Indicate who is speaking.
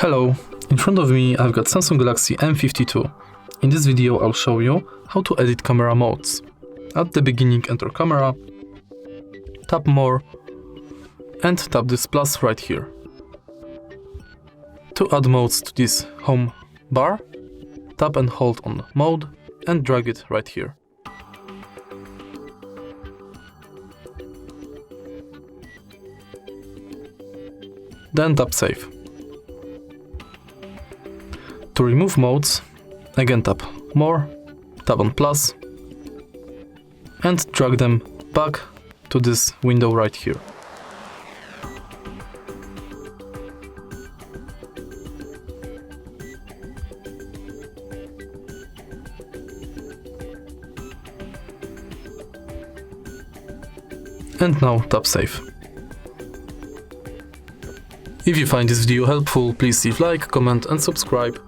Speaker 1: Hello, in front of me I've got Samsung Galaxy M52. In this video I'll show you how to edit camera modes. At the beginning enter camera, tap more and tap this plus right here. To add modes to this home bar, tap and hold on mode and drag it right here. Then tap save. To remove modes, again tap more, tap on plus and drag them back to this window right here. And now tap save. If you find this video helpful, please leave like, comment and subscribe.